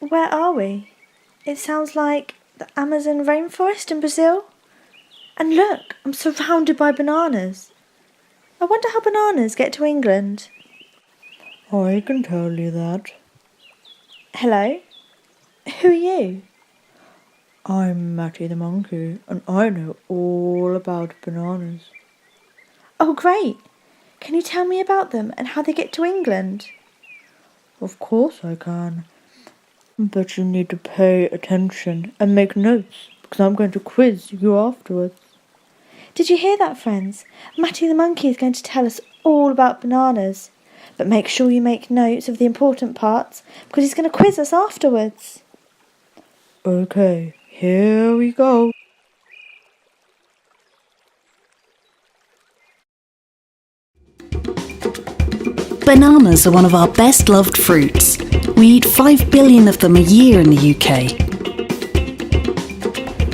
Where are we? It sounds like the Amazon rainforest in Brazil. And look, I'm surrounded by bananas. I wonder how bananas get to England. I can tell you that. Hello? Who are you? I'm Matty the monkey, and I know all about bananas. Oh, great. Can you tell me about them and how they get to England? Of course I can. But you need to pay attention and make notes, because I'm going to quiz you afterwards. Did you hear that, friends? Matty the monkey is going to tell us all about bananas. But make sure you make notes of the important parts, because he's going to quiz us afterwards. Okay, here we go. Bananas are one of our best loved fruits. We eat 5 billion of them a year in the UK.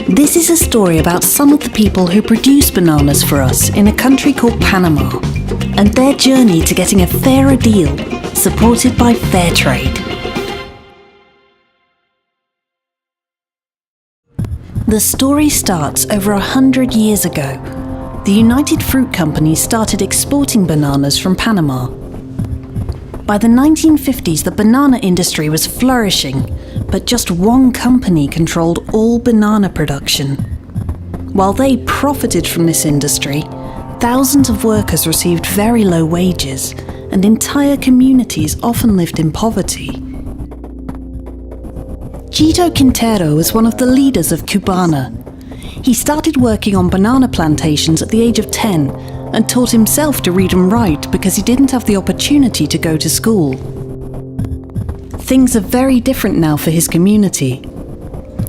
This is a story about some of the people who produce bananas for us in a country called Panama, and their journey to getting a fairer deal, supported by fair trade. The story starts over 100 years ago. The United Fruit Company started exporting bananas from Panama. By the 1950s, the banana industry was flourishing, but just one company controlled all banana production. While they profited from this industry, thousands of workers received very low wages, and entire communities often lived in poverty. Gito Quintero was one of the leaders of Cubana. He started working on banana plantations at the age of 10 and taught himself to read and write because he didn't have the opportunity to go to school. Things are very different now for his community.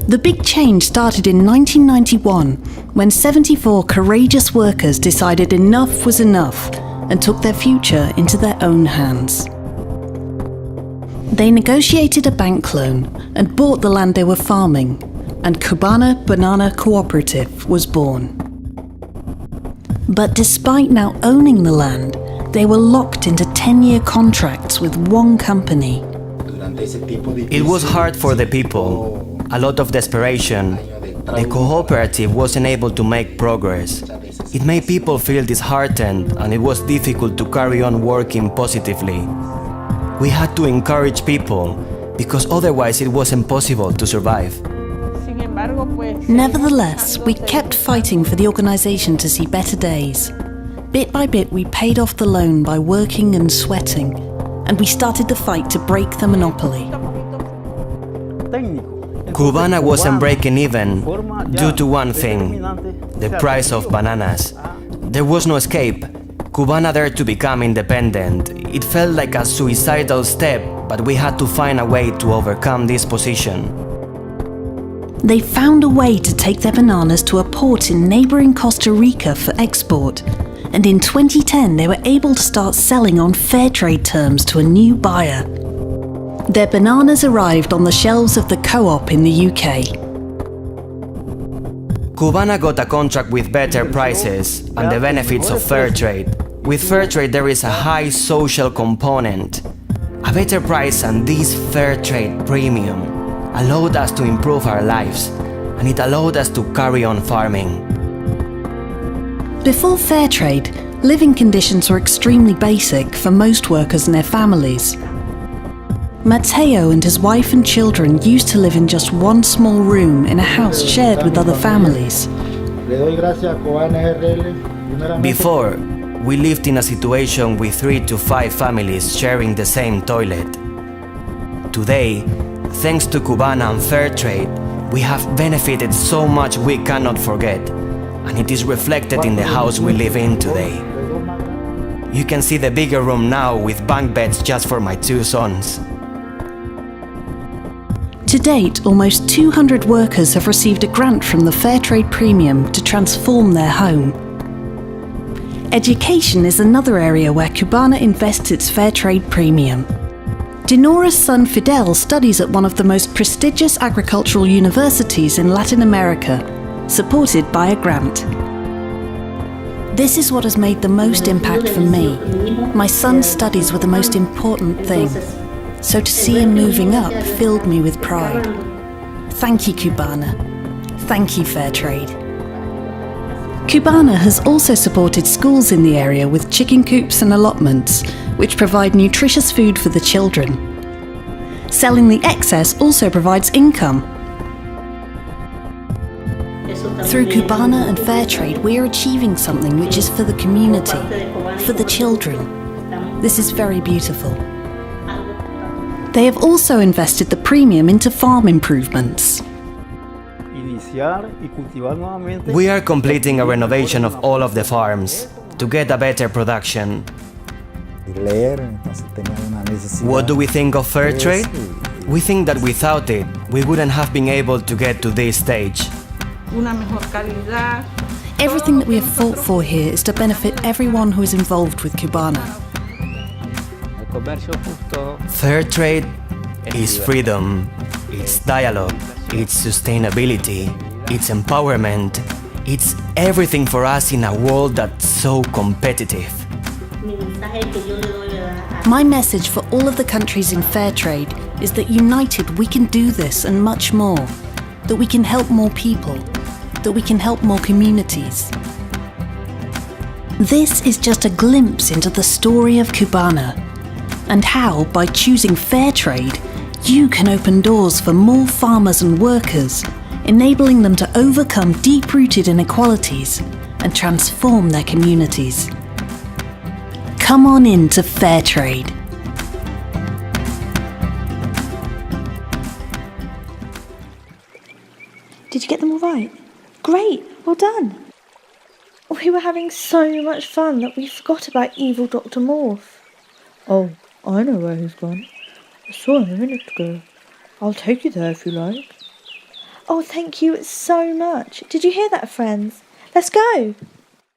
The big change started in 1991 when 74 courageous workers decided enough was enough and took their future into their own hands. They negotiated a bank loan and bought the land they were farming, and Cubana Banana Cooperative was born. But despite now owning the land, they were locked into 10-year contracts with one company. It was hard for the people, a lot of desperation. The cooperative wasn't able to make progress. It made people feel disheartened, and it was difficult to carry on working positively. We had to encourage people, because otherwise it was impossible to survive. Nevertheless, we kept fighting for the organisation to see better days. Bit by bit, we paid off the loan by working and sweating, and we started the fight to break the monopoly. Cubana wasn't breaking even due to one thing: the price of bananas. There was no escape. Cubana dared to become independent. It felt like a suicidal step, but we had to find a way to overcome this position. They found a way to take their bananas to a port in neighbouring Costa Rica for export, and in 2010 they were able to start selling on fair trade terms to a new buyer. Their bananas arrived on the shelves of the Co-op in the UK. Cubana got a contract with better prices and the benefits of fair trade. With fair trade there is a high social component. A better price and this fair trade premium allowed us to improve our lives, and it allowed us to carry on farming. Before fair trade, living conditions were extremely basic for most workers and their families. Mateo and his wife and children used to live in just one small room in a house shared with other families. Before, we lived in a situation with 3 to 5 families sharing the same toilet. Today, thanks to Cubana and fair trade, we have benefited so much we cannot forget, and it is reflected in the house we live in today. You can see the bigger room now with bunk beds just for my 2 sons. To date, almost 200 workers have received a grant from the Fair Trade Premium to transform their home. Education is another area where Cubana invests its Fair Trade Premium. Dinora's son Fidel studies at one of the most prestigious agricultural universities in Latin America, supported by a grant. This is what has made the most impact for me. My son's studies were the most important thing. So to see him moving up filled me with pride. Thank you, Cubana. Thank you, Fairtrade. Cubana has also supported schools in the area with chicken coops and allotments, which provide nutritious food for the children. Selling the excess also provides income. Through Cubana and Fairtrade, we are achieving something which is for the community, for the children. This is very beautiful. They have also invested the premium into farm improvements. We are completing a renovation of all of the farms to get a better production. What do we think of fair trade? We think that without it, we wouldn't have been able to get to this stage. Everything that we have fought for here is to benefit everyone who is involved with Cubana. Fair trade is freedom, it's dialogue, it's sustainability, it's empowerment, it's everything for us in a world that's so competitive. My message for all of the countries in fair trade is that united we can do this and much more, that we can help more people, that we can help more communities. This is just a glimpse into the story of Cubana and how, by choosing fair trade, you can open doors for more farmers and workers, enabling them to overcome deep-rooted inequalities and transform their communities. Come on into fair trade. Did you get them all right? Great, well done. We were having so much fun that we forgot about evil Dr. Morph. Oh, I know where he's gone. I saw him a minute ago. I'll take you there if you like. Oh, thank you so much. Did you hear that, friends? Let's go.